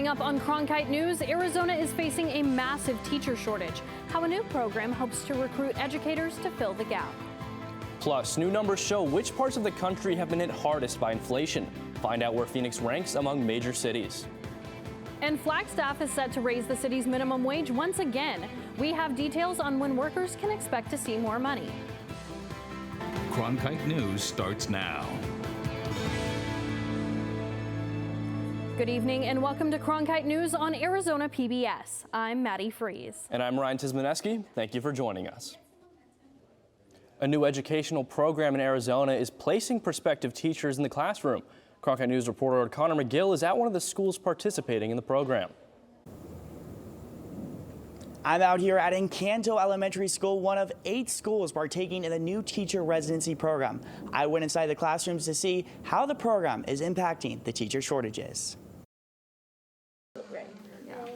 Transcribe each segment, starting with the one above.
Coming up on Cronkite News, Arizona is facing a massive teacher shortage. How a new program hopes to recruit educators to fill the gap. Plus, new numbers show which parts of the country have been hit hardest by inflation. Find out where Phoenix ranks among major cities. And Flagstaff is set to raise the city's minimum wage once again. We have details on when workers can expect to see more money. Cronkite News starts now. Good evening and welcome to Cronkite News on Arizona PBS. I'm Maddie Freeze. And I'm Ryan Tismaneski. Thank you for joining us. A new educational program in Arizona is placing prospective teachers in the classroom. Cronkite News reporter Connor McGill is at one of the schools participating in the program. I'm out here at Encanto Elementary School, one of 8 schools partaking in the new teacher residency program. I went inside the classrooms to see how the program is impacting the teacher shortages.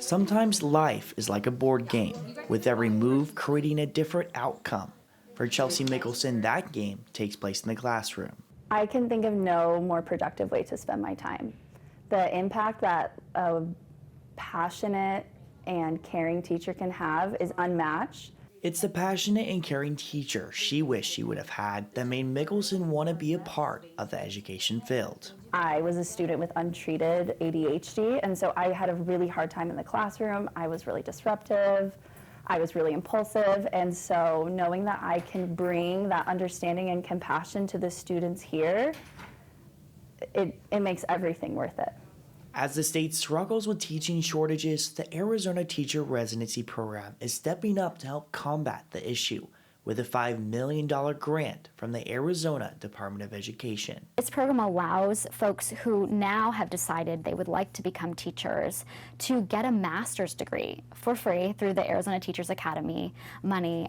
Sometimes life is like a board game, with every move creating a different outcome. For Chelsea Mickelson, that game takes place in the classroom. I can think of no more productive way to spend my time. The impact that a passionate and caring teacher can have is unmatched. It's the passionate and caring teacher she wished she would have had that made Mickelson want to be a part of the education field. I was a student with untreated ADHD, and so I had a really hard time in the classroom. I was really disruptive. I was really impulsive, and so knowing that I can bring that understanding and compassion to the students here, it makes everything worth it. As the state struggles with teaching shortages, the Arizona Teacher Residency Program is stepping up to help combat the issue with a $5 million grant from the Arizona Department of Education. This program allows folks who now have decided they would like to become teachers to get a master's degree for free through the Arizona Teachers Academy money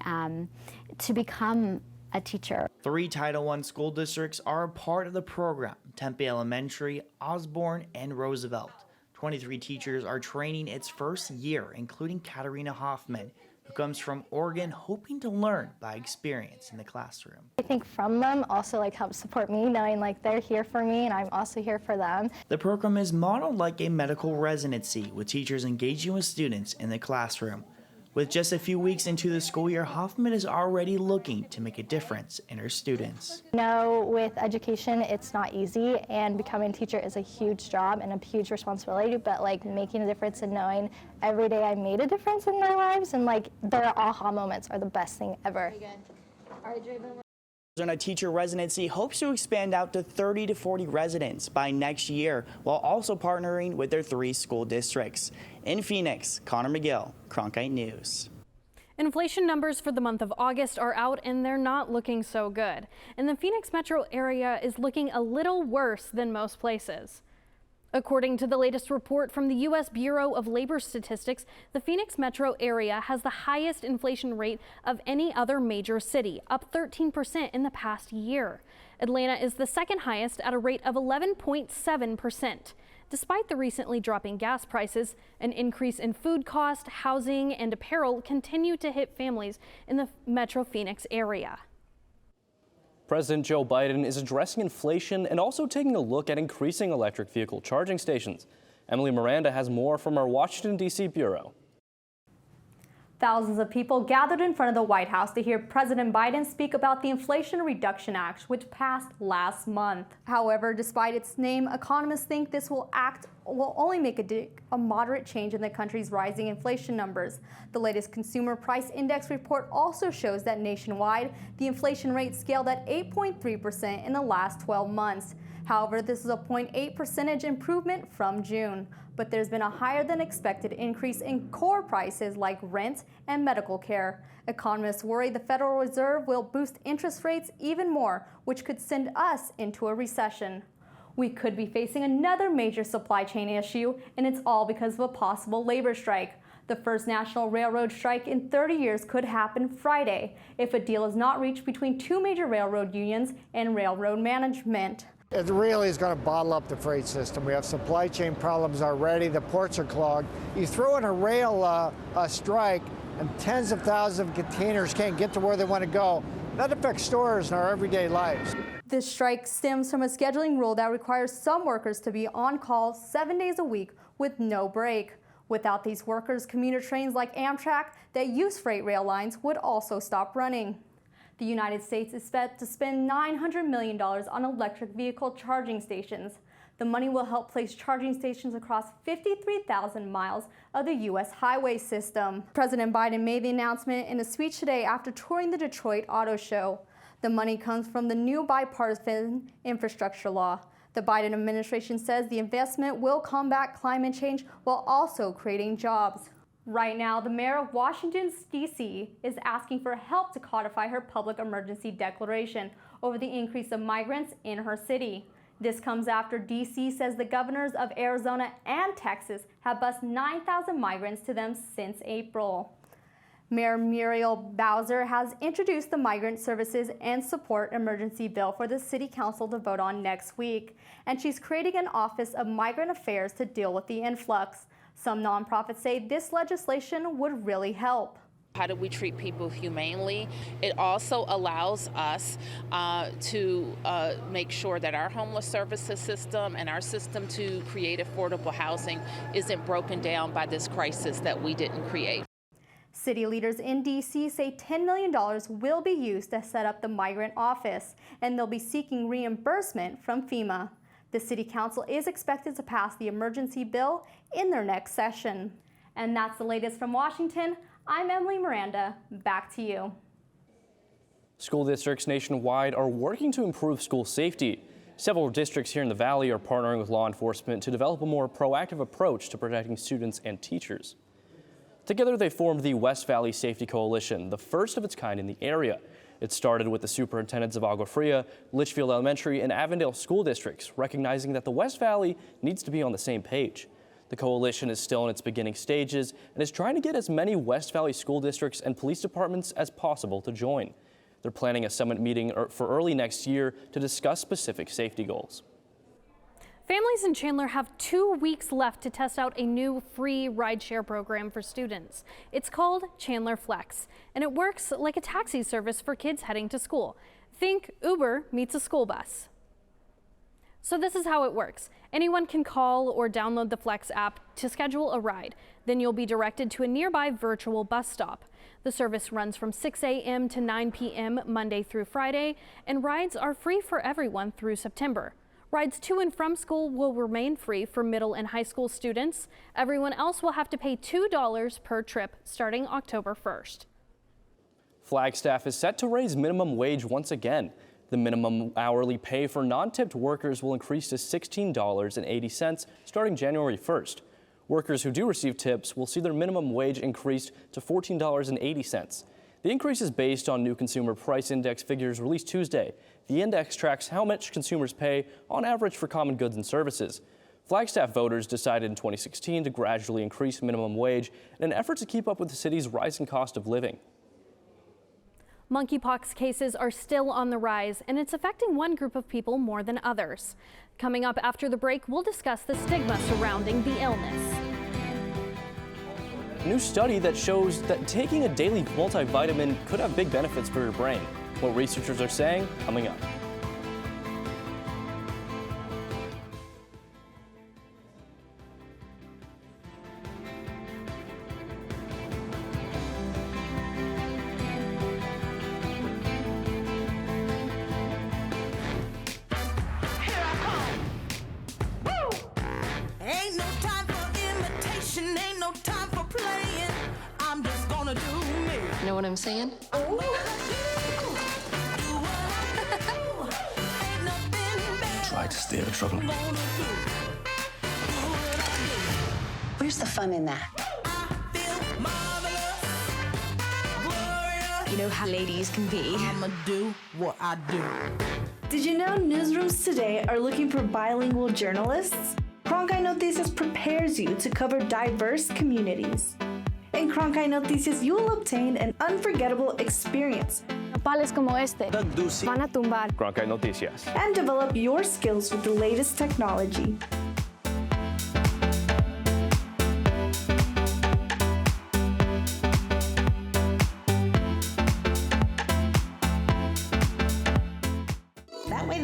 to become a teacher. 3 Title I school districts are a part of the program: Tempe Elementary, Osborne, and Roosevelt. 23 teachers are training its first year, including Katarina Hoffman, who comes from Oregon, hoping to learn by experience in the classroom. I think from them also helps support me, knowing they're here for me and I'm also here for them. The program is modeled like a medical residency, with teachers engaging with students in the classroom. With just a few weeks into the school year, Hoffman is already looking to make a difference in her students. With education, it's not easy, and becoming a teacher is a huge job and a huge responsibility, but making a difference and knowing every day I made a difference in their lives, and their aha moments are the best thing ever. Arizona Teacher Residency hopes to expand out to 30 to 40 residents by next year, while also partnering with their 3 school districts. In Phoenix, Connor McGill, Cronkite News. Inflation numbers for the month of August are out and they're not looking so good. And the Phoenix metro area is looking a little worse than most places. According to the latest report from the U.S. Bureau of Labor Statistics, the Phoenix metro area has the highest inflation rate of any other major city, up 13% in the past year. Atlanta is the second highest at a rate of 11.7%. Despite the recently dropping gas prices, an increase in food cost, housing, and apparel continue to hit families in the Metro Phoenix area. President Joe Biden is addressing inflation and also taking a look at increasing electric vehicle charging stations. Emily Miranda has more from our Washington, D.C. bureau. Thousands of people gathered in front of the White House to hear President Biden speak about the Inflation Reduction Act, which passed last month. However, despite its name, economists think this will only make a moderate change in the country's rising inflation numbers. The latest Consumer Price Index report also shows that nationwide, the inflation rate scaled at 8.3% in the last 12 months. However, this is a 0.8 percentage improvement from June. But there's been a higher than expected increase in core prices like rent and medical care. Economists worry the Federal Reserve will boost interest rates even more, which could send us into a recession. We could be facing another major supply chain issue, and it's all because of a possible labor strike. The first national railroad strike in 30 years could happen Friday if a deal is not reached between 2 major railroad unions and railroad management. It really is going to bottle up the freight system. We have supply chain problems already. The ports are clogged. You throw in a rail strike and tens of thousands of containers can't get to where they want to go. That affects stores and our everyday lives. This strike stems from a scheduling rule that requires some workers to be on call 7 days a week with no break. Without these workers, commuter trains like Amtrak that use freight rail lines would also stop running. The United States is set to spend $900 million on electric vehicle charging stations. The money will help place charging stations across 53,000 miles of the U.S. highway system. President Biden made the announcement in a speech today after touring the Detroit Auto Show. The money comes from the new bipartisan infrastructure law. The Biden administration says the investment will combat climate change while also creating jobs. Right now, the mayor of Washington, D.C. is asking for help to codify her public emergency declaration over the increase of migrants in her city. This comes after D.C. says the governors of Arizona and Texas have bused 9,000 migrants to them since April. Mayor Muriel Bowser has introduced the Migrant Services and Support Emergency Bill for the City Council to vote on next week, and she's creating an Office of Migrant Affairs to deal with the influx. Some nonprofits say this legislation would really help. How do we treat people humanely? It also allows us to make sure that our homeless services system and our system to create affordable housing isn't broken down by this crisis that we didn't create. City leaders in D.C. say $10 million will be used to set up the migrant office, and they'll be seeking reimbursement from FEMA. The City Council is expected to pass the emergency bill in their next session. And that's the latest from Washington. I'm Emily Miranda. Back to you. School districts nationwide are working to improve school safety. Several districts here in the Valley are partnering with law enforcement to develop a more proactive approach to protecting students and teachers. Together, they formed the West Valley Safety Coalition, the first of its kind in the area. It started with the superintendents of Agua Fria, Litchfield Elementary, and Avondale school districts, recognizing that the West Valley needs to be on the same page. The coalition is still in its beginning stages and is trying to get as many West Valley school districts and police departments as possible to join. They're planning a summit meeting for early next year to discuss specific safety goals. Families in Chandler have 2 weeks left to test out a new free rideshare program for students. It's called Chandler Flex, and it works like a taxi service for kids heading to school. Think Uber meets a school bus. So this is how it works. Anyone can call or download the Flex app to schedule a ride. Then you'll be directed to a nearby virtual bus stop. The service runs from 6 a.m. to 9 p.m. Monday through Friday, and rides are free for everyone through September. Rides to and from school will remain free for middle and high school students. Everyone else will have to pay $2 per trip starting October 1st. Flagstaff is set to raise minimum wage once again. The minimum hourly pay for non-tipped workers will increase to $16.80 starting January 1st. Workers who do receive tips will see their minimum wage increased to $14.80. The increase is based on new consumer price index figures released Tuesday. The index tracks how much consumers pay on average for common goods and services. Flagstaff voters decided in 2016 to gradually increase minimum wage in an effort to keep up with the city's rising cost of living. Monkeypox cases are still on the rise, and it's affecting one group of people more than others. Coming up after the break, we'll discuss the stigma surrounding the illness. A new study that shows that taking a daily multivitamin could have big benefits for your brain. What researchers are saying, coming up. Ain't no time for imitation, ain't no time for playing. I'm just gonna do me. You know what I'm saying? Try to steer the trouble. Where's the fun in that? You know how ladies can be. I'ma do what I do. Did you know newsrooms today are looking for bilingual journalists? Cronkite Noticias prepares you to cover diverse communities. In Cronkite Noticias, you will obtain an unforgettable experience Pales como este van a tumbar. Cronkite Noticias. and develop your skills with the latest technology. That way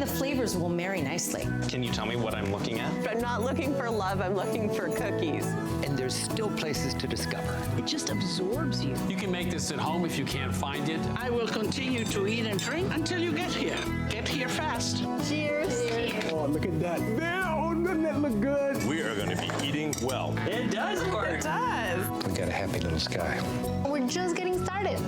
flowers will marry nicely. Can you tell me what I'm looking at? I'm not looking for love, I'm looking for cookies. And there's still places to discover. It just absorbs you. You can make this at home if you can't find it. I will continue to eat and drink until you get here. Get here fast. Cheers. Oh, look at that. Damn, doesn't that look good? We are going to be eating well. It does work. It does. We got a happy little sky. We're just getting started.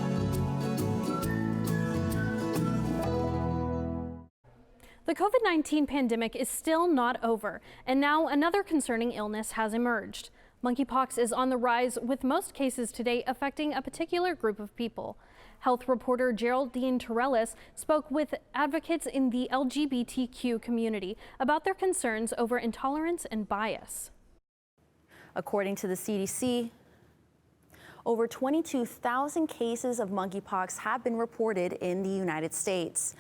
The COVID-19 pandemic is still not over, and now another concerning illness has emerged. Monkeypox is on the rise, with most cases today affecting a particular group of people. Health reporter Geraldine Torellis spoke with advocates in the LGBTQ community about their concerns over intolerance and bias. According to the CDC, over 22,000 cases of monkeypox have been reported in the United States.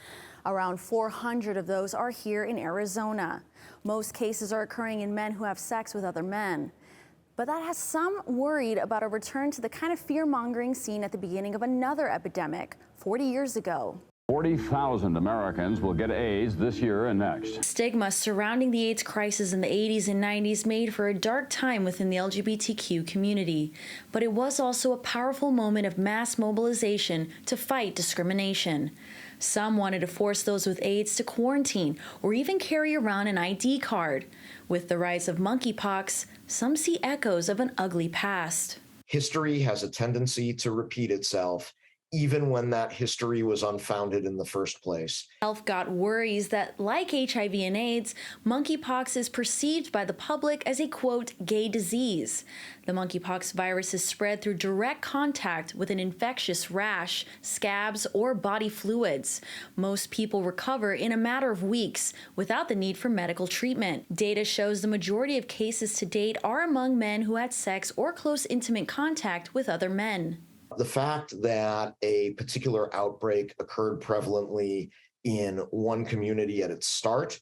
Around 400 of those are here in Arizona. Most cases are occurring in men who have sex with other men. But that has some worried about a return to the kind of fear-mongering seen at the beginning of another epidemic 40 years ago. 40,000 Americans will get AIDS this year and next. Stigma surrounding the AIDS crisis in the 80s and 90s made for a dark time within the LGBTQ community. But it was also a powerful moment of mass mobilization to fight discrimination. Some wanted to force those with AIDS to quarantine or even carry around an ID card. With the rise of monkeypox, some see echoes of an ugly past. History has a tendency to repeat itself, even when that history was unfounded in the first place. Health got worries that, like HIV and AIDS, monkeypox is perceived by the public as a, quote, gay disease. The monkeypox virus is spread through direct contact with an infectious rash, scabs, or body fluids. Most people recover in a matter of weeks without the need for medical treatment. Data shows the majority of cases to date are among men who had sex or close intimate contact with other men. The fact that a particular outbreak occurred prevalently in one community at its start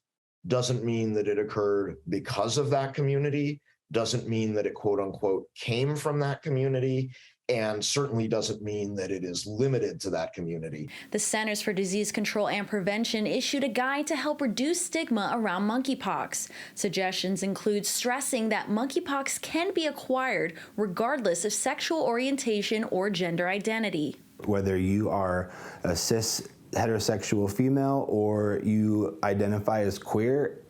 doesn't mean that it occurred because of that community, doesn't mean that it, quote unquote, came from that community, and certainly doesn't mean that it is limited to that community. The Centers for Disease Control and Prevention issued a guide to help reduce stigma around monkeypox. Suggestions include stressing that monkeypox can be acquired regardless of sexual orientation or gender identity. Whether you are a cis heterosexual female or you identify as queer,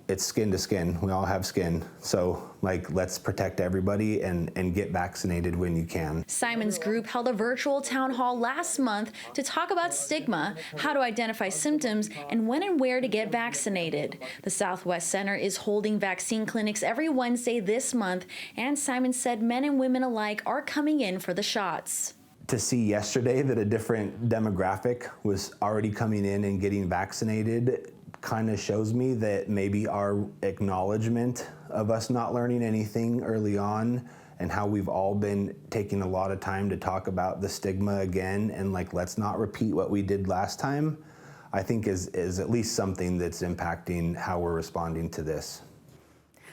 it's skin to skin. We all have skin. So, let's protect everybody and get vaccinated when you can. Simon's group held a virtual town hall last month to talk about stigma, how to identify symptoms, and when and where to get vaccinated. The Southwest Center is holding vaccine clinics every Wednesday this month, and Simon said men and women alike are coming in for the shots. To see yesterday that a different demographic was already coming in and getting vaccinated kind of shows me that maybe our acknowledgement of us not learning anything early on and how we've all been taking a lot of time to talk about the stigma again and let's not repeat what we did last time, I think is at least something that's impacting how we're responding to this.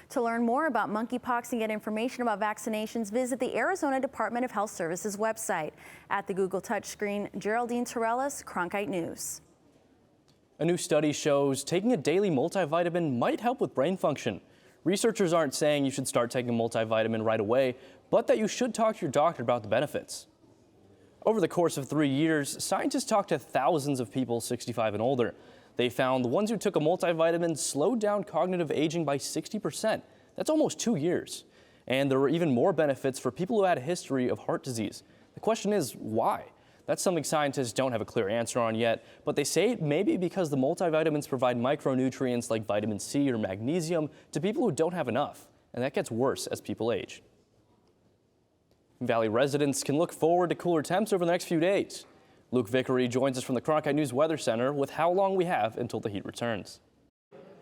To learn more about monkeypox and get information about vaccinations, visit the Arizona Department of Health Services website. At the Google touchscreen, Geraldine Torellis, Cronkite News. A new study shows taking a daily multivitamin might help with brain function. Researchers aren't saying you should start taking a multivitamin right away, but that you should talk to your doctor about the benefits. Over the course of 3 years, scientists talked to thousands of people 65 and older. They found the ones who took a multivitamin slowed down cognitive aging by 60%. That's almost 2 years. And there were even more benefits for people who had a history of heart disease. The question is, why? That's something scientists don't have a clear answer on yet, but they say it may be because the multivitamins provide micronutrients like vitamin C or magnesium to people who don't have enough, and that gets worse as people age. Valley residents can look forward to cooler temps over the next few days. Luke Vickery joins us from the Cronkite News Weather Center with how long we have until the heat returns.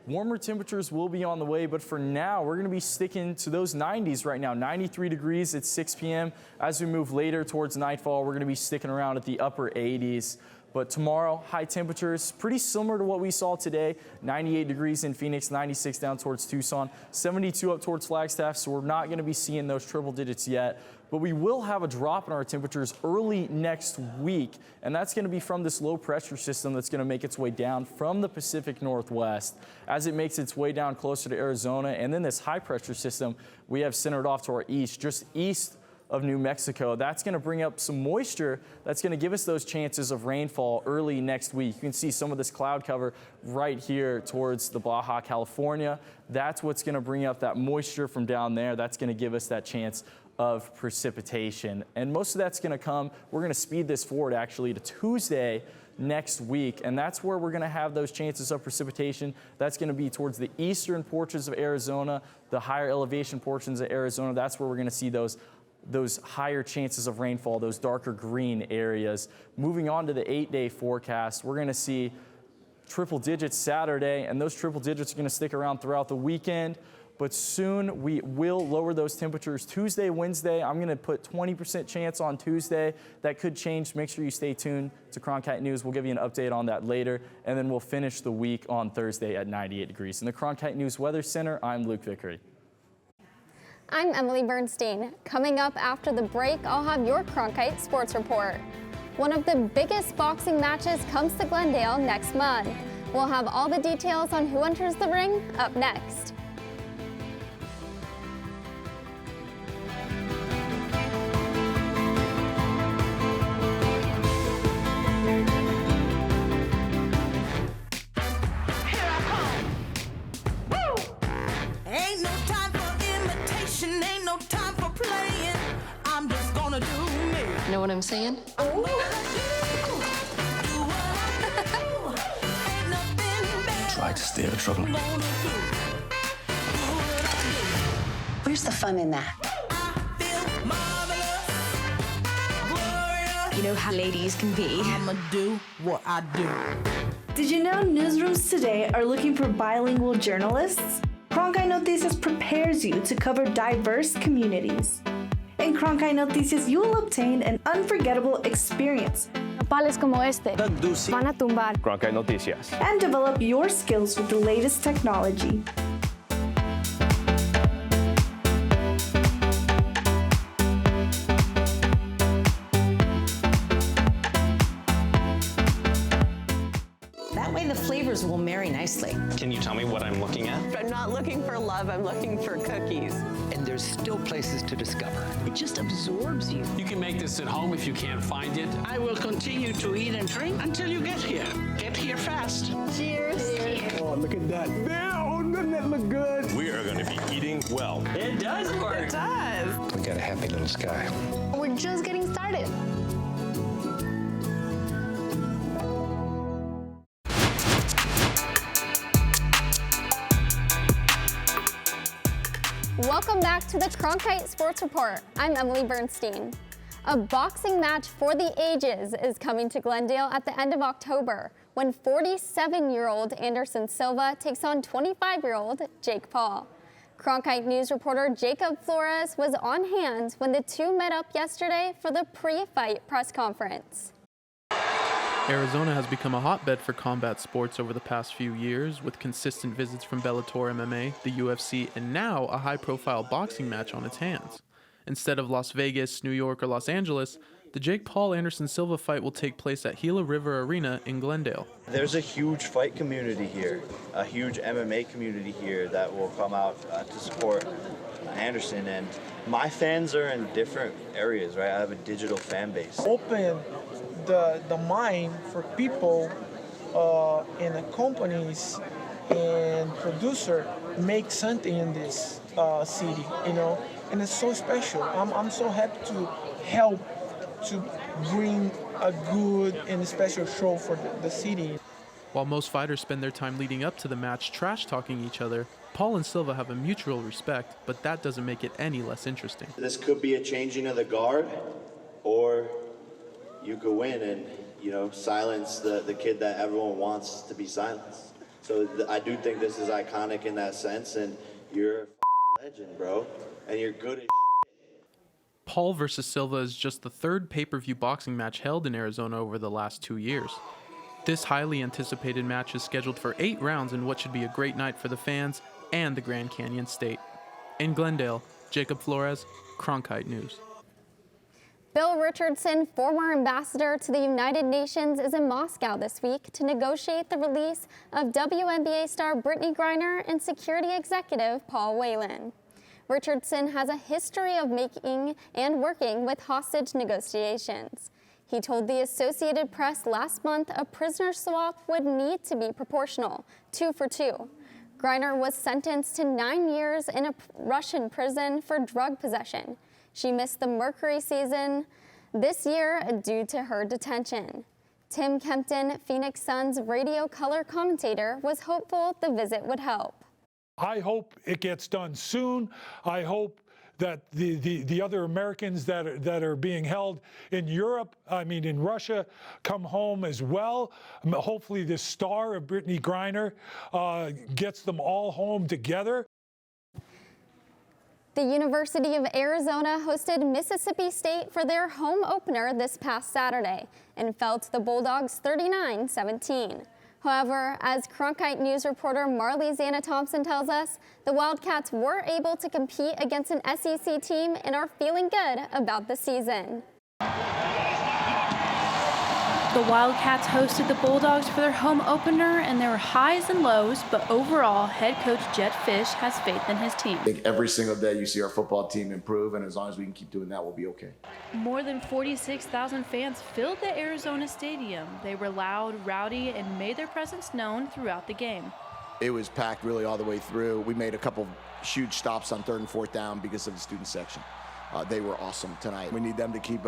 Warmer temperatures will be on the way, but for now, we're going to be sticking to those 90s right now. 93 degrees at 6 p.m. As we move later towards nightfall, we're going to be sticking around at the upper 80s. But tomorrow, high temperatures, pretty similar to what we saw today. 98 degrees in Phoenix, 96 down towards Tucson, 72 up towards Flagstaff. So we're not going to be seeing those triple digits yet. But we will have a drop in our temperatures early next week. And that's going to be from this low pressure system that's going to make its way down from the Pacific Northwest as it makes its way down closer to Arizona. And then this high pressure system we have centered off to our east, just east of New Mexico. That's going to bring up some moisture that's going to give us those chances of rainfall early next week. You can see some of this cloud cover right here towards the Baja California. That's what's going to bring up that moisture from down there. That's going to give us that chance of precipitation. And most of that's going to come, we're going to speed this forward actually to Tuesday next week, and that's where we're going to have those chances of precipitation. That's going to be towards the eastern portions of Arizona, the higher elevation portions of Arizona. That's where we're going to see those higher chances of rainfall, those darker green areas. Moving on to the 8-day forecast, we're going to see triple digits Saturday, and those triple digits are going to stick around throughout the weekend. But soon we will lower those temperatures Tuesday, Wednesday. I'm going to put 20% chance on Tuesday. That could change. Make sure you stay tuned to Cronkite News. We'll give you an update on that later. And then we'll finish the week on Thursday at 98 degrees. In the Cronkite News Weather Center, I'm Luke Vickery. I'm Emily Bernstein. Coming up after the break, I'll have your Cronkite Sports Report. One of the biggest boxing matches comes to Glendale next month. We'll have all the details on who enters the ring up next. Ain't no time for imitation, ain't no time for playing. I'm just gonna do me. Know what I'm saying? Try to steer the trouble. Where's the fun in that? You know how ladies can be. I'ma do what I do. Did you know newsrooms today are looking for bilingual journalists? Cronkite Noticias prepares you to cover diverse communities. In Cronkite Noticias, you will obtain an unforgettable experience Nopales como este van a tumbar. Cronkite Noticias. and develop your skills with the latest technology. That way the flavors will marry nicely. Can you tell me what I'm looking at? I'm not looking for love, I'm looking for cookies. And there's still places to discover. It just absorbs you. You can make this at home if you can't find it. I will continue to eat and drink until you get here. Get here fast. Cheers. Oh, look at that. Damn, doesn't that look good? We are going to be eating well. It does work. It does. We got a happy little sky. We're just getting started. Welcome back to the Cronkite Sports Report. I'm Emily Bernstein. A boxing match for the ages is coming to Glendale at the end of October when 47-year-old Anderson Silva takes on 25-year-old Jake Paul. Cronkite News reporter Jacob Flores was on hand when the two met up yesterday for the pre-fight press conference. Arizona has become a hotbed for combat sports over the past few years, with consistent visits from Bellator MMA, the UFC, and now a high-profile boxing match on its hands. Instead of Las Vegas, New York, or Los Angeles, the Jake Paul-Anderson Silva fight will take place at Gila River Arena in Glendale. There's a huge fight community here, a huge MMA community here that will come out to support Anderson, and my fans are in different areas, right? I have a digital fan base. Open the mind for people in the companies and producer make something in this city, you know, and it's so special. I'm so happy to help to bring a good and special show for the city. While most fighters spend their time leading up to the match trash-talking each other, Paul and Silva have a mutual respect, but that doesn't make it any less interesting. This could be a changing of the guard, or you could win and, you know, silence the kid that everyone wants to be silenced. So I do think this is iconic in that sense, and you're a legend, bro, and you're good as Paul versus Silva is just the third pay-per-view boxing match held in Arizona over the last 2 years. This highly anticipated match is scheduled for 8 rounds in what should be a great night for the fans and the Grand Canyon State. In Glendale, Jacob Flores, Cronkite News. Bill Richardson, former ambassador to the United Nations, is in Moscow this week to negotiate the release of WNBA star Brittney Griner and security executive Paul Whelan. Richardson has a history of making and working with hostage negotiations. He told the Associated Press last month a prisoner swap would need to be proportional, 2 for 2. Griner was sentenced to 9 years in a Russian prison for drug possession. She missed the Mercury season this year due to her detention. Tim Kempton, Phoenix Suns radio color commentator, was hopeful the visit would help. I hope it gets done soon. I hope that the other Americans that are being held in Europe, in Russia, come home as well. Hopefully the star of Brittney Griner gets them all home together. The University of Arizona hosted Mississippi State for their home opener this past Saturday and fell to the Bulldogs 39-17. However, as Cronkite News reporter Marley Zana Thompson tells us, the Wildcats were able to compete against an SEC team and are feeling good about the season. The Wildcats hosted the Bulldogs for their home opener, and there were highs and lows, but overall, head coach Jed Fish has faith in his team. I think every single day you see our football team improve, and as long as we can keep doing that, we'll be okay. More than 46,000 fans filled the Arizona Stadium. They were loud, rowdy, and made their presence known throughout the game. It was packed really all the way through. We made a couple huge stops on 3rd and 4th down because of the student section. They were awesome tonight. We need them to keep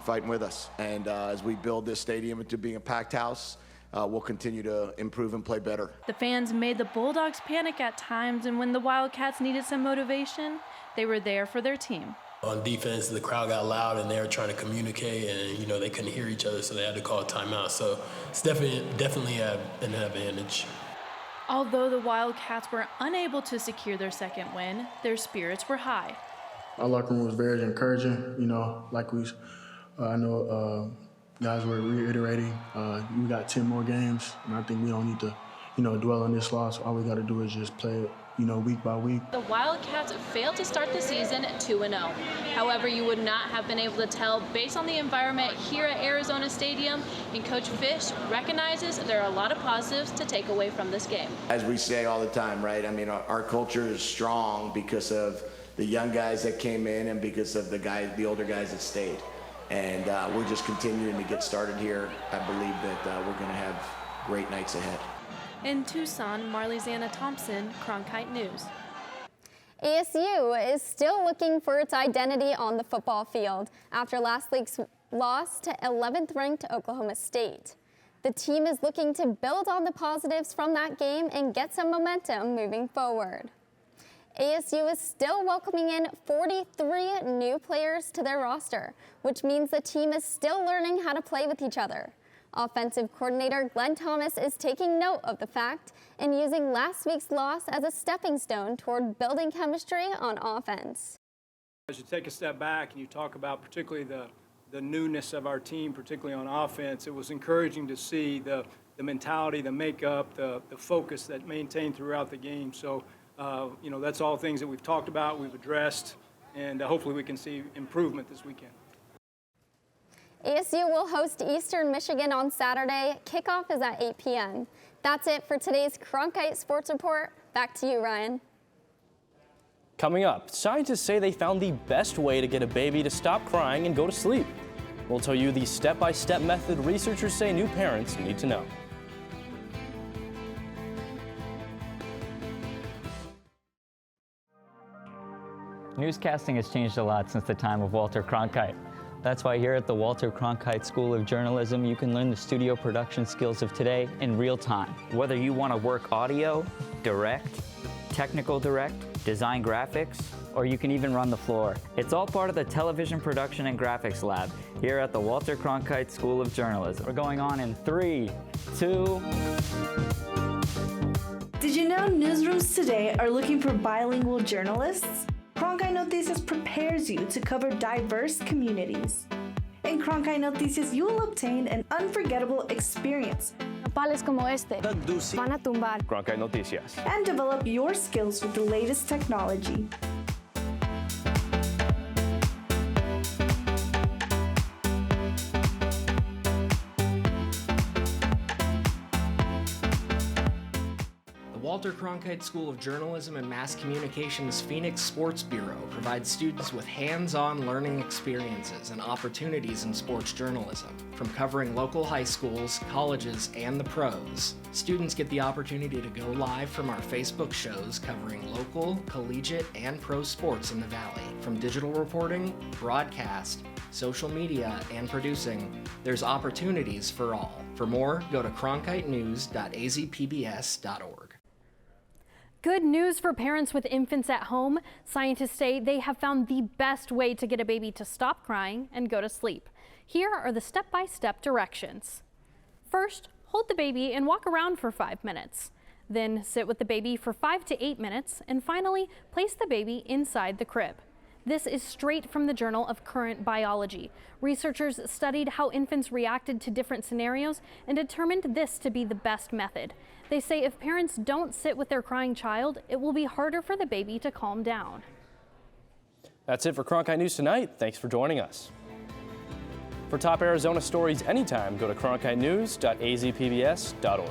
fighting with us. And as we build this stadium into being a packed house, we'll continue to improve and play better. The fans made the Bulldogs panic at times, and when the Wildcats needed some motivation, they were there for their team. On defense, the crowd got loud and they were trying to communicate, and they couldn't hear each other, so they had to call a timeout. So it's definitely an advantage. Although the Wildcats were unable to secure their second win, their spirits were high. Our locker room was very encouraging, I know guys were reiterating, we got 10 more games, and I think we don't need to, dwell on this loss. All we got to do is just play it, week by week. The Wildcats failed to start the season 2-0. However, you would not have been able to tell based on the environment here at Arizona Stadium, and Coach Fish recognizes there are a lot of positives to take away from this game. As we say all the time, right? Our culture is strong because of the young guys that came in and because of the older guys that stayed. And we're just continuing to get started here. I believe that we're going to have great nights ahead. In Tucson, Marley Zana Thompson, Cronkite News. ASU is still looking for its identity on the football field after last week's loss to 11th-ranked Oklahoma State. The team is looking to build on the positives from that game and get some momentum moving forward. ASU is still welcoming in 43 new players to their roster, which means the team is still learning how to play with each other. Offensive coordinator Glenn Thomas is taking note of the fact and using last week's loss as a stepping stone toward building chemistry on offense. As you take a step back and you talk about particularly the newness of our team, particularly on offense, it was encouraging to see the mentality, the makeup, the focus that maintained throughout the game. So, that's all things that we've talked about, we've addressed, and hopefully we can see improvement this weekend. ASU will host Eastern Michigan on Saturday. Kickoff is at 8 p.m. That's it for today's Cronkite Sports Report. Back to you, Ryan. Coming up, scientists say they found the best way to get a baby to stop crying and go to sleep. We'll tell you the step-by-step method researchers say new parents need to know. Newscasting has changed a lot since the time of Walter Cronkite. That's why here at the Walter Cronkite School of Journalism, you can learn the studio production skills of today in real time. Whether you want to work audio, direct, technical direct, design graphics, or you can even run the floor. It's all part of the Television Production and Graphics Lab here at the Walter Cronkite School of Journalism. We're going on in 3, 2... Did you know newsrooms today are looking for bilingual journalists? Cronkite Noticias prepares you to cover diverse communities. In Cronkite Noticias, you will obtain an unforgettable experience Pales como este van a tumbar. Cronkite Noticias. and develop your skills with the latest technology. The Walter Cronkite School of Journalism and Mass Communications Phoenix Sports Bureau provides students with hands-on learning experiences and opportunities in sports journalism. From covering local high schools, colleges, and the pros, students get the opportunity to go live from our Facebook shows covering local, collegiate, and pro sports in the Valley. From digital reporting, broadcast, social media, and producing, there's opportunities for all. For more, go to cronkitenews.azpbs.org. Good news for parents with infants at home. Scientists say they have found the best way to get a baby to stop crying and go to sleep. Here are the step-by-step directions. First, hold the baby and walk around for 5 minutes. Then sit with the baby for 5 to 8 minutes, and finally, place the baby inside the crib. This is straight from the Journal of Current Biology. Researchers studied how infants reacted to different scenarios and determined this to be the best method. They say if parents don't sit with their crying child, it will be harder for the baby to calm down. That's it for Cronkite News tonight. Thanks for joining us. For top Arizona stories anytime, go to cronkitenews.azpbs.org.